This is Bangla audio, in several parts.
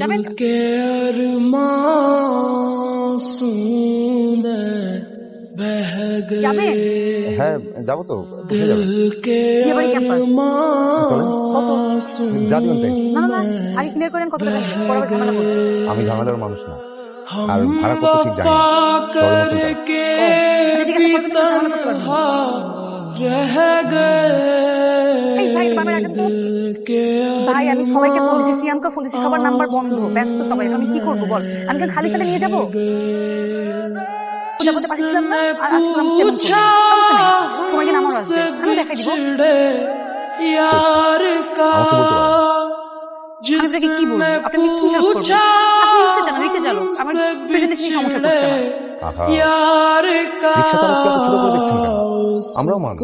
যাবেন? যাবেন? হ্যাঁ যাবো তো। কোথায় যাবেন? বিয়েবাড়ি ক্যাম্পাস। চলেন। কত? যা দিবেন তাই। না না না, আগে ক্লিয়ার করেন কত টাকা দিবেন, পরে আবার ঝামেলা করবেন। আমি ঝামেলার মানুষ না, আর ভাড়া কত ঠিক জানি না, শহরে নতুন চাই। ও আচ্ছা ঠিক আছে, পরে কিন্তু ঝামেলা করতে পারবেন না। এই ভাই একটু বামে রাখেন তো। ভাই আমি সবাইকে ফোন দিচ্ছি, সিয়ামকে ফোন দিচ্ছি, সবার নাম্বার বন্ধ, ব্যস্ত সবাই। এখন আমি কি করবো বল? আমি কি খালি খালি নিয়ে যাবো? বলতে পারছিলাম না, আর আজকে আমি স্টেবল করবো, সমস্যা নেই, সময় দিন আমারও আসবে, আমি দেখাই দিব। আমাকে বলতে পারেন। আমি আপনাকে কি বলবো? আপনি কি হেল্প করবেন? আপনি রিক্সা চালক, আমার প্রেজেন্টেশন সমস্যা করছে আমার। আহা, রিক্সা চালককে এত ছোট করে দেখছেন কেন? আমরাও মানুষ,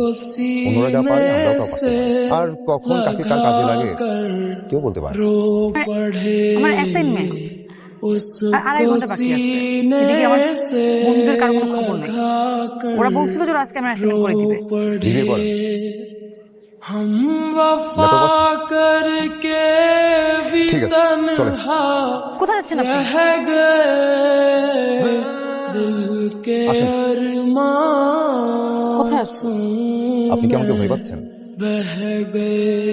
অন্যরা যা পারে আমরাও তা পারতে পারি। আর কখন কাকে কার কাজে লাগে কেউ বলতে পারে না। আমার অ্যাসাইনমেন্ট আর 2.5 ঘন্টা বাকি আছে। এদিকে আমার বন্ধুদের কারো কোনো খবর নেই। ওরা বলছিল যে ওরা আজকে আমার অ্যাসাইনমেন্ট করে দিবে। দিবে করেন। ঠিক আছে চলে। কোথায় যাচ্ছেন আপনি? আসেন। কোথায় আসছেন? আপনি কি আমাকে ভয় পাচ্ছেন?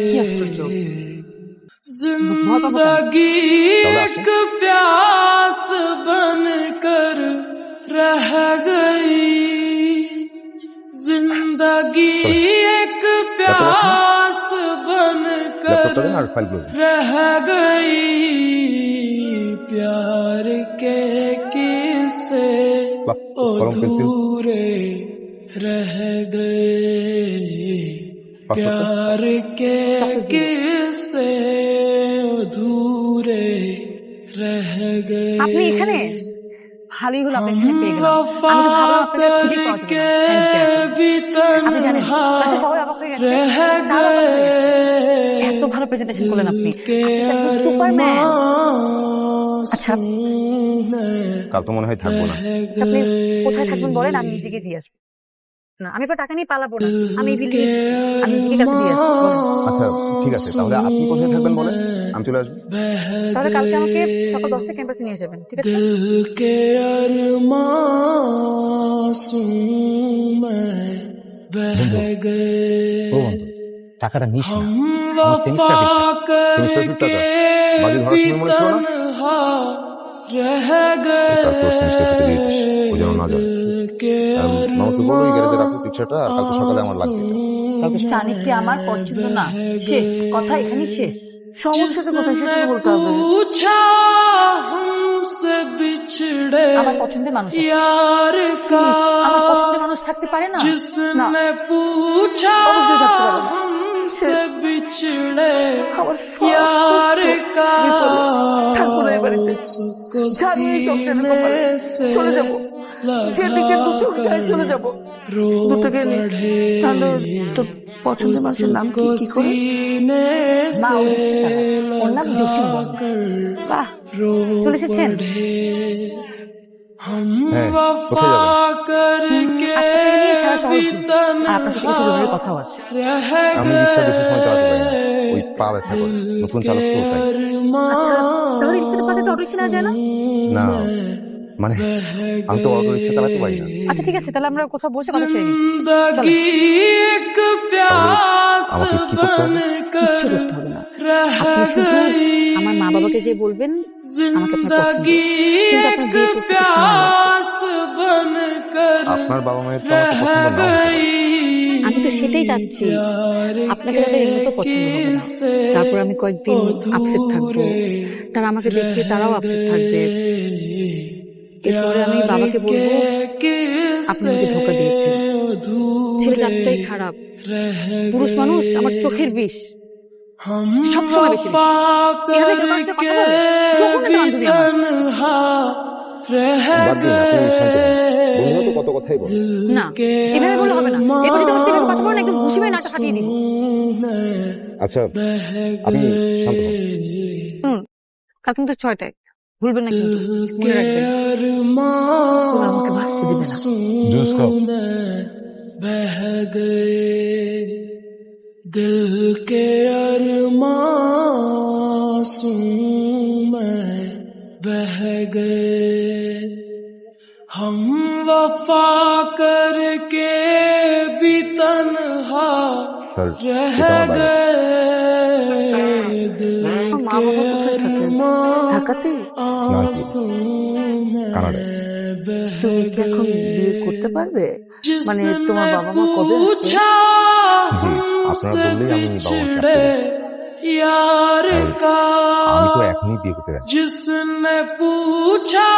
কি আশ্চর্য, ভয় পাবো কেন? তাহলে আসেন। प्यास बनकर रह गई जिंदगी एक प्यास बनकर ল্যাপটপটা দেন আর ফাইলগুলো দিন। रह गई प्यार के किस्से কলম পেন্সিল अधूरे रह गए प्यार के किस्से अधूरे रह गए। আপনি এখানে? ভালোই হলো আপনি এখানে পেয়ে গেলাম। আমি তো ভাবলাম আপনাকে খুঁজে পাওয়া যাবে না। আপনি জানেন ক্লাসে সবাই অবাক হয়ে গেছে, স্যার অবাক হয়ে গেছে। এত ভালো প্রেজেন্টেশন করলেন আপনি, আপনি তো একজন সুপারম্যান। আচ্ছা কাল তো মনে হয় থাকবো না। আচ্ছা, আপনি কোথায় থাকবেন বলেন, আমি নিজেকে দিয়ে আসবো। না আমি আপনার টাকা নিয়ে পালাবো না, আমি এই বিল্ডিং আমি নিজেকে কালকে দিয়ে আসবো। বলেন। আচ্ছা ঠিক আছে, তাহলে আপনি কোথায় থাকবেন বলেন, আমি চলে আসবো। তাহলে কালকে আমাকে সকাল 10টায় ক্যাম্পাসে নিয়ে যাবেন, ঠিক আছে? दिल के अरमासूं में बह गए ও বন্ধু, টাকাটা নিস না, हम আমার সেমিস্টার वफा সেমিস্টার ফির টাকা বাজি करके ধরার भी সময় মনে ছিল না? तन्हा रह তারপর সেমিস্টার ফিতে দিয়ে দিস, ও যেন না জানে। दिल के মামাকে বলো এই গ্যারেজে রাখো রিক্সাটা, আর কালকে সকালে আমার লাগবে এটা। কালকে সানিকে আমার পছন্দ না, শেষ কথা, এখানেই শেষ। সমস্যাটা কোথায় সেটা তো বলতে হবে। पूछा हमसे बिछड़े আমার পছন্দের মানুষ আছে। यार का আমার পছন্দের মানুষ থাকতে পারে না? না, जिसने पूछा অবশ্যই থাকতে পারে না। हमसे बिछड़े আমার यार का থাকবো না এই বাড়িতে, ছাড়বো এই সংসারের কপালে, চলে যাবো যেদিকে দু চোখ যায় চলে যাবো। দুটোকে নিয়ে তাহলে তোর পছন্দের মানুষের নাম কি কি করে? মা ও রিক্সা চালায়, ওর নাম জসিম বর্মা। বাহ, চলে এসেছেন? হ্যাঁ কোথায় যাবেন? আচ্ছা আপনাকে নিয়ে সারা শহর ঘুরবো, আর আপনার সাথে কিছু জরুরি কথাও আছে। আমি রিক্সা বেশি সময় চালাতে পারি না, ওই পা ব্যথা করে, নতুন চালক তো তাই। আচ্ছা তাহলে রিক্সাতে পাঠাতে অটো রিক্সা নেওয়া যায় না? না মানে আমি তো অটো রিক্সা চালাতে পারি না। আচ্ছা ঠিক আছে, তাহলে আমরা কোথাও বসে কথা ছেড়ে নিই। চলো। আমাকে কি করতে হবে? কিচ্ছু করতে হবে না, আপনি শুধু আমার মা বাবাকে যে বলবেন আমাকে আপনার পছন্দ, কিন্তু আপনার বিয়ে করতে তো সময় লাগবে। আপনার বাবা মায়ের তো আমাকে পছন্দ না হতে পারে। আমি তো সেটাই চাচ্ছি, আপনাকে তাদের এমনিতেও পছন্দ হবে না। তারপর আমি কয়েকদিন আপসেট থাকবো, তারা আমাকে দেখে তারাও আপসেট থাকবে। এরপরে আমি বাবাকে বলবো আপনি আমাকে ধোকা দিয়েছেন, ছেলে জাতটাই খারাপ, পুরুষ মানুষ আমার চোখের বিষ, সবসময় বেশি বিষ। এভাবে কেউ কারোর সাথে কথা বলে? যখন একটা বান্ধবী আমার। বাদ দিন, আপনি শান্ত হন। বন্ধুরা তো কত কথাই বলে। না এভাবে বললে হবে না, এরপর যদি আমার সাথে এভাবে কথা বলেন একদম ঘুষি মেরে নাটা ফাটিয়ে দিব। আচ্ছা আপনি শান্ত হন। কাল কিন্তু 6টায় ভুলবেন না, কিন্তু মনে রাখবেন ওরা আমাকে বাঁচতে দিবে না। জুস খাও। बह गए दिल के अरमासूं में बह गए हम वफा करके भी तन्हा স্যার रह এটা আমার বাড়ি। गए दिल মা বাবা কোথায় থাকেন? ঢাকাতে? না কি কানাডায়। তুমি কি এখন বিয়ে করতে পারবে? মানে তোমার বাবা মা কবে আসবে? पूछा জি আপনারা বললেই আমি বাবা মাকে আসতে बिछड़े বলছি। यार আর का আমি তো এখনই বিয়ে করতে যাচ্ছি। जिसने पूछा